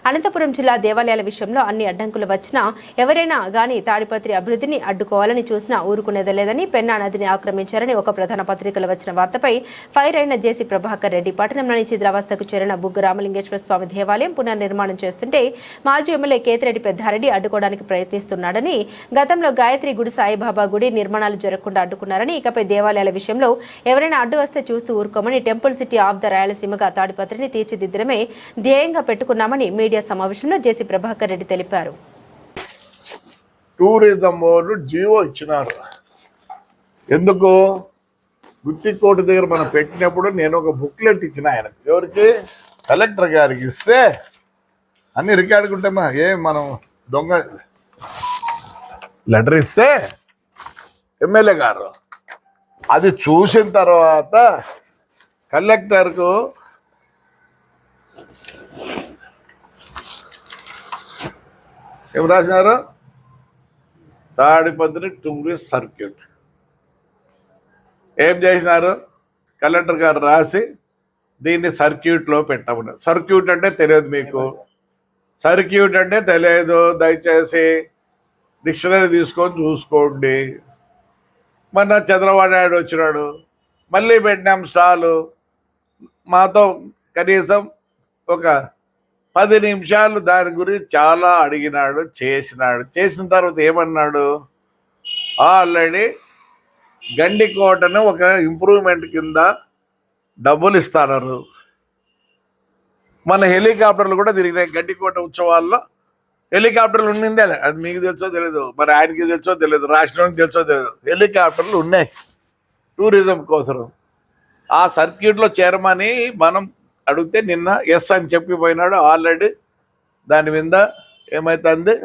అనంతపురం జిల్లా దేవాలయాల విషయంలో అన్ని అడ్డంకులు వచ్చినా ఎవరైనా గాని తాడిపత్రి అభివృద్ధిని అడ్డుకోవాలని చూసినా ఊరుకునేదే లేదని పెన్నా నదిని ఆక్రమించారని ఒక ప్రధాన పత్రికలో వచ్చిన వార్తపై ఫైర్ అయిన జేసీ ప్రభాకర్ రెడ్డి పట్టణంలోని శిథిలావస్థకు చేరిన బుగ్గు రామలింగేశ్వర స్వామి దేవాలయం పునర్నిర్మాణం చేస్తుంటే మాజీ ఎమ్మెల్యే కేతిరెడ్డి పెద్దారెడ్డి అడ్డుకోవడానికి ప్రయత్నిస్తున్నాడని, గతంలో గాయత్రి గుడి సాయిబాబా గుడి నిర్మాణాలు జరగకుండా అడ్డుకున్నారని, ఇకపై దేవాలయాల విషయంలో ఎవరైనా అడ్డు వస్తే చూస్తూ ఊరుకోమని, టెంపుల్ సిటీ ఆఫ్ ద రాయలసీమగా తాడిపత్రిని తీర్చిదిద్దడమే ధ్యేయంగా పెట్టుకున్నామని మీడియా సమావేశంలో జేసీ ప్రభాకర్ రెడ్డి తెలిపారు. టూరిజం వాళ్ళు జీవో ఇచ్చినారు. ఎందుకు? గుత్తికోట దగ్గర మనం పెట్టినప్పుడు నేను ఒక బుక్లెట్ ఇచ్చిన ఆయనకు. ఎవరికి? కలెక్టర్ గారికి ఇస్తే అన్ని రికార్డుకుంటామా, మనం దొంగ లెటర్ ఇస్తే ఎమ్మెల్యే గారు అది చూసిన తర్వాత కలెక్టర్కు ఏం రాసినారు? తాడిపత్రి టూరిస్ట్ సర్క్యూట్ ఏం చేసినారు? కలెక్టర్ గారు రాసి దీన్ని సర్క్యూట్లో పెట్టమన్నారు. సర్క్యూట్ అంటే తెలియదు మీకు, సర్క్యూట్ అంటే తెలియదు, దయచేసి డిక్షనరీ తీసుకొని చూసుకోండి. మొన్న చంద్రబాబు నాయుడు వచ్చినాడు, మళ్ళీ పెట్టినాం స్టాలు. మాతో కనీసం ఒక 10 నిమిషాలు దాని గురించి చాలా అడిగినాడు, చేసినాడు. చేసిన తర్వాత ఏమన్నాడు? ఆల్రెడీ గండికోటను ఒక ఇంప్రూవ్మెంట్ కింద డబ్బులు ఇస్తున్నారు. మన హెలికాప్టర్లు కూడా తిరిగినాయి గండికోట ఉత్సవాల్లో. హెలికాప్టర్లు ఉండిందే, అది మీకు తెలుసో తెలియదు, మరి ఆయనకి తెలుసో తెలియదు, రాష్ట్రానికి తెలుసో తెలియదు. హెలికాప్టర్లు ఉన్నాయి టూరిజం కోసం. ఆ సర్క్యూట్లో చేరమని మనం అడిగితే నిన్న ఎస్ అని చెప్పిపోయినాడు. ఆల్రెడీ దాని మీద ఏమైతుంది,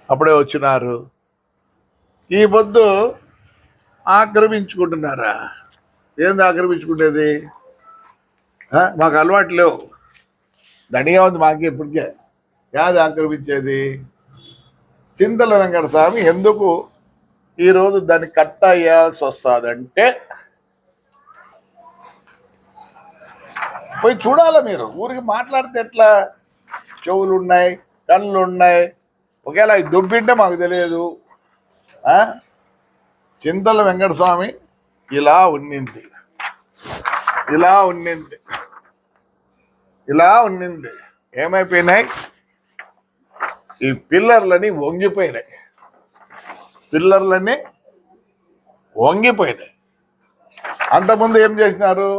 అప్పుడే వచ్చినారు. ఈ పొద్దు ఆక్రమించుకుంటున్నారా? ఏంది ఆక్రమించుకునేది? మాకు అలవాటు లేవు, దండిగా ఉంది మాకు ఇప్పటికే. యాది ఆక్రమించేది? చింతల వెంకట స్వామి ఎందుకు ఈరోజు దాన్ని కట్ అయ్యాల్సి వస్తుందంటే పోయి చూడాలా మీరు. ఊరికి మాట్లాడితే ఎట్లా? చెవులు ఉన్నాయి, కళ్ళు ఉన్నాయి, ఒకవేళ అవి దొబ్బింటే మాకు తెలియదు. చింతల వెంకటస్వామి ఇలా ఉన్నింది, ఇలా ఉన్నింది, ఇలా ఉన్నింది. ఏమైపోయినాయి? ఈ పిల్లర్లని వంగిపోయినాయి, పిల్లర్లని వంగిపోయినాయి. అంతకుముందు ఏం చేసినారు?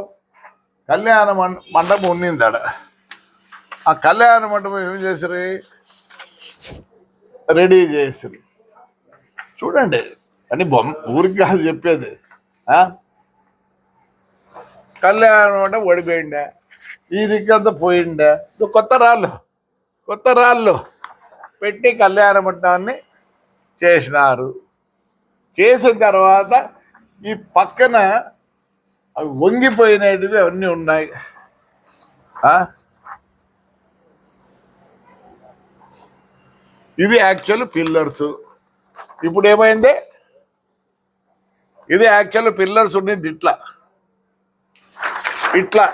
కళ్యాణ మండపం ఉన్నింది ఆడ. ఆ కళ్యాణ మండపం ఏం చేసారు? రెడీ చేసారు. చూడండి, అని ఊరికి కాదు చెప్పేది. కళ్యాణ మండపం ఓడిపోయిండే, ఈ దిక్కంతా పోయిండే. కొత్త రాళ్ళు పెట్టి కళ్యాణ మండపాన్ని చేసినారు. చేసిన తర్వాత ఈ పక్కన అవి వంగిపోయినవి అన్నీ ఉన్నాయి. ఇది యాక్చువల్ పిల్లర్స్. ఇప్పుడు ఏమైంది? ఇది యాక్చువల్ పిల్లర్స్ ఉండింది ఇట్లా ఇట్లా